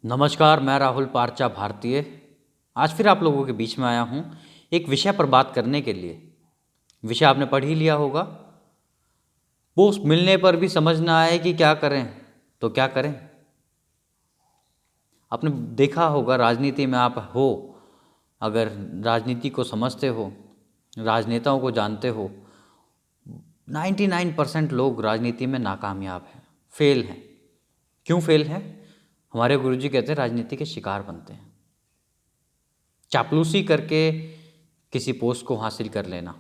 नमस्कार, मैं राहुल पारचा भारतीय आज फिर आप लोगों के बीच में आया हूँ एक विषय पर बात करने के लिए। विषय आपने पढ़ ही लिया होगा। पोस्ट मिलने पर भी समझ ना आए कि क्या करें तो क्या करें। आपने देखा होगा, राजनीति में आप हो, अगर राजनीति को समझते हो, राजनेताओं को जानते हो, 99% लोग राजनीति में नाकामयाब हैं, फेल हैं। क्यों फेल हैं? हमारे गुरुजी कहते हैं राजनीति के शिकार बनते हैं। चापलूसी करके किसी पोस्ट को हासिल कर लेना,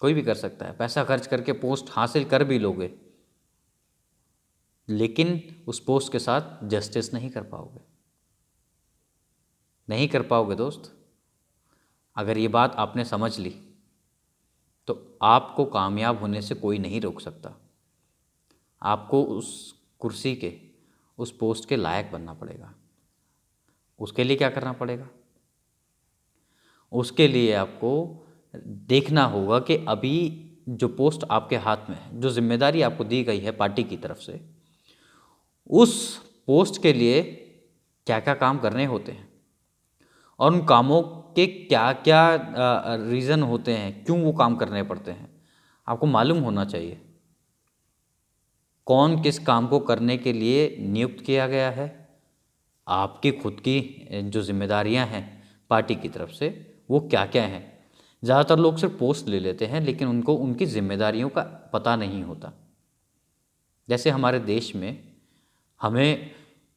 कोई भी कर सकता है। पैसा खर्च करके पोस्ट हासिल कर भी लोगे, लेकिन उस पोस्ट के साथ जस्टिस नहीं कर पाओगे, नहीं कर पाओगे दोस्त। अगर ये बात आपने समझ ली तो आपको कामयाब होने से कोई नहीं रोक सकता। आपको उस कुर्सी के, उस पोस्ट के लायक बनना पड़ेगा। उसके लिए क्या करना पड़ेगा? उसके लिए आपको देखना होगा कि अभी जो पोस्ट आपके हाथ में है, जो जिम्मेदारी आपको दी गई है पार्टी की तरफ से, उस पोस्ट के लिए क्या क्या काम करने होते हैं और उन कामों के क्या क्या रीज़न होते हैं, क्यों वो काम करने पड़ते हैं, आपको मालूम होना चाहिए। कौन किस काम को करने के लिए नियुक्त किया गया है, आपकी खुद की जो जिम्मेदारियां हैं पार्टी की तरफ से, वो क्या क्या हैं। ज़्यादातर लोग सिर्फ पोस्ट ले लेते हैं, लेकिन उनको उनकी जिम्मेदारियों का पता नहीं होता। जैसे हमारे देश में हमें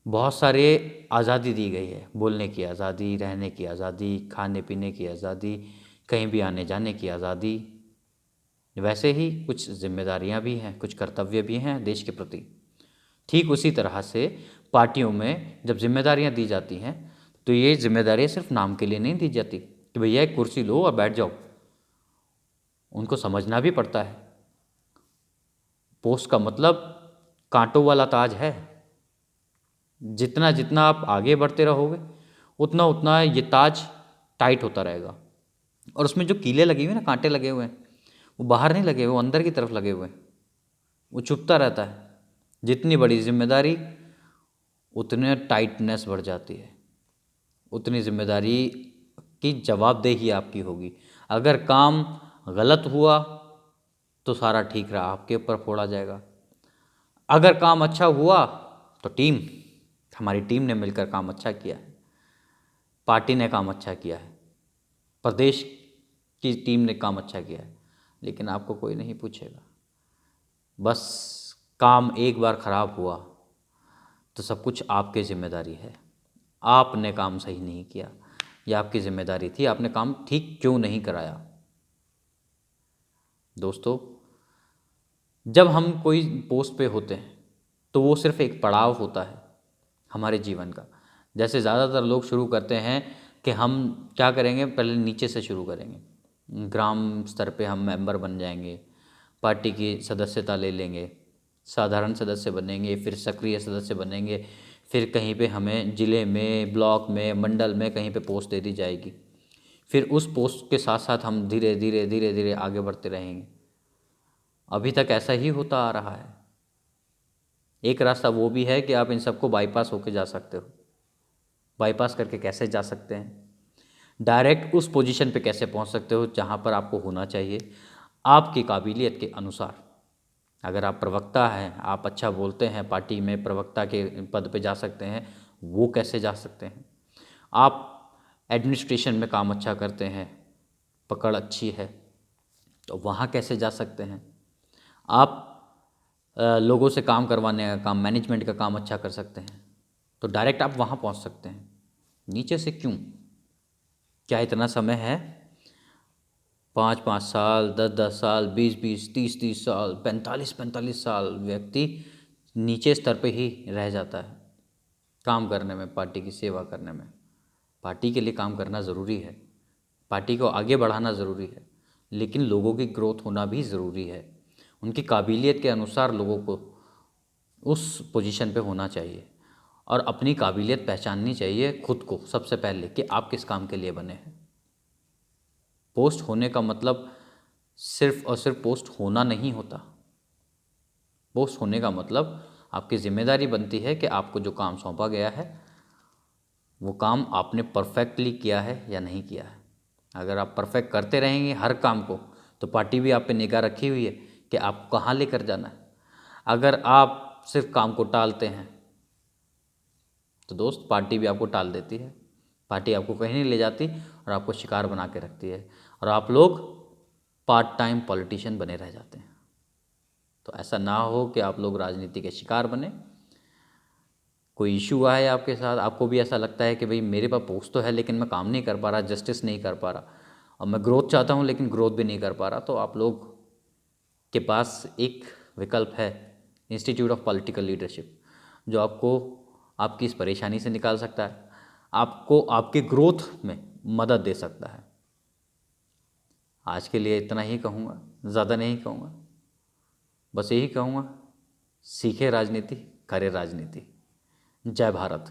बहुत सारे आज़ादी दी गई है, बोलने की आज़ादी, रहने की आज़ादी, खाने पीने की आज़ादी, कहीं भी आने जाने की आज़ादी। वैसे ही कुछ जिम्मेदारियां भी हैं, कुछ कर्तव्य भी हैं देश के प्रति। ठीक उसी तरह से पार्टियों में जब जिम्मेदारियां दी जाती हैं, तो ये जिम्मेदारियां सिर्फ नाम के लिए नहीं दी जाती कि भैया एक कुर्सी लो और बैठ जाओ। उनको समझना भी पड़ता है। पोस्ट का मतलब कांटों वाला ताज है। जितना जितना आप आगे बढ़ते रहोगे, उतना उतना ये ताज टाइट होता रहेगा। और उसमें जो कीले लगे हुए हैं ना, कांटे लगे हुए हैं, वो बाहर नहीं लगे हुए, वो अंदर की तरफ लगे हुए हैं। वो चुभता रहता है। जितनी बड़ी जिम्मेदारी, उतने टाइटनेस बढ़ जाती है, उतनी जिम्मेदारी की जवाबदेही आपकी होगी। अगर काम गलत हुआ तो सारा ठीक रहा, आपके ऊपर फोड़ा जाएगा। अगर काम अच्छा हुआ तो हमारी टीम ने मिलकर काम अच्छा किया है, पार्टी ने काम अच्छा किया है, प्रदेश की टीम ने काम अच्छा किया है। लेकिन आपको कोई नहीं पूछेगा। बस काम एक बार खराब हुआ तो सब कुछ आपकी जिम्मेदारी है। आपने काम सही नहीं किया, यह आपकी जिम्मेदारी थी। आपने काम ठीक क्यों नहीं कराया? दोस्तों, जब हम कोई पोस्ट पे होते हैं तो वो सिर्फ एक पड़ाव होता है हमारे जीवन का। जैसे ज़्यादातर लोग शुरू करते हैं कि हम क्या करेंगे, पहले नीचे से शुरू करेंगे। ग्राम स्तर पे हम मेंबर बन जाएंगे, पार्टी की सदस्यता ले लेंगे, साधारण सदस्य बनेंगे, फिर सक्रिय सदस्य बनेंगे, फिर कहीं पे हमें ज़िले में, ब्लॉक में, मंडल में कहीं पे पोस्ट दे दी जाएगी। फिर उस पोस्ट के साथ साथ हम धीरे धीरे धीरे धीरे आगे बढ़ते रहेंगे। अभी तक ऐसा ही होता आ रहा है। एक रास्ता वो भी है कि आप इन सबको बाईपास होके जा सकते हो। बाईपास करके कैसे जा सकते हैं? डायरेक्ट उस पोजीशन पे कैसे पहुंच सकते हो जहां पर आपको होना चाहिए, आपकी काबिलियत के अनुसार। अगर आप प्रवक्ता हैं, आप अच्छा बोलते हैं, पार्टी में प्रवक्ता के पद पे जा सकते हैं। वो कैसे जा सकते हैं? आप एडमिनिस्ट्रेशन में काम अच्छा करते हैं, पकड़ अच्छी है, तो वहाँ कैसे जा सकते हैं? आप लोगों से काम करवाने का काम, मैनेजमेंट का काम अच्छा कर सकते हैं, तो डायरेक्ट आप वहाँ पहुँच सकते हैं। नीचे से क्यों? क्या इतना समय है? 5-5 साल, 10-10 साल, 20-20, 30-30 साल, 45-45 साल व्यक्ति नीचे स्तर पे ही रह जाता है काम करने में, पार्टी की सेवा करने में। पार्टी के लिए काम करना ज़रूरी है, पार्टी को आगे बढ़ाना ज़रूरी है, लेकिन लोगों की ग्रोथ होना भी ज़रूरी है। उनकी काबिलियत के अनुसार लोगों को उस पोजीशन पे होना चाहिए और अपनी काबिलियत पहचाननी चाहिए खुद को सबसे पहले कि आप किस काम के लिए बने हैं। पोस्ट होने का मतलब सिर्फ और सिर्फ पोस्ट होना नहीं होता। पोस्ट होने का मतलब आपकी जिम्मेदारी बनती है कि आपको जो काम सौंपा गया है वो काम आपने परफेक्टली किया है या नहीं किया है। अगर आप परफेक्ट करते रहेंगे हर काम को तो पार्टी भी आप पे निगाह रखी हुई है कि आप कहाँ लेकर जाना है। अगर आप सिर्फ काम को टालते हैं तो दोस्त पार्टी भी आपको टाल देती है, पार्टी आपको कहीं नहीं ले जाती और आपको शिकार बना के रखती है और आप लोग पार्ट टाइम पॉलिटिशियन बने रह जाते हैं। तो ऐसा ना हो कि आप लोग राजनीति के शिकार बने। कोई इशू आए आपके साथ, आपको भी ऐसा लगता है कि भाई मेरे पास पोस्ट तो है लेकिन मैं काम नहीं कर पा रहा, जस्टिस नहीं कर पा रहा, और मैं ग्रोथ चाहता हूँ लेकिन ग्रोथ भी नहीं कर पा रहा, तो आप लोग के पास एक विकल्प है, इंस्टीट्यूट ऑफ पॉलिटिकल लीडरशिप, जो आपको आपकी इस परेशानी से निकाल सकता है, आपको आपके ग्रोथ में मदद दे सकता है। आज के लिए इतना ही कहूँगा, ज़्यादा नहीं कहूँगा, बस यही कहूँगा, सीखे राजनीति, करे राजनीति। जय भारत।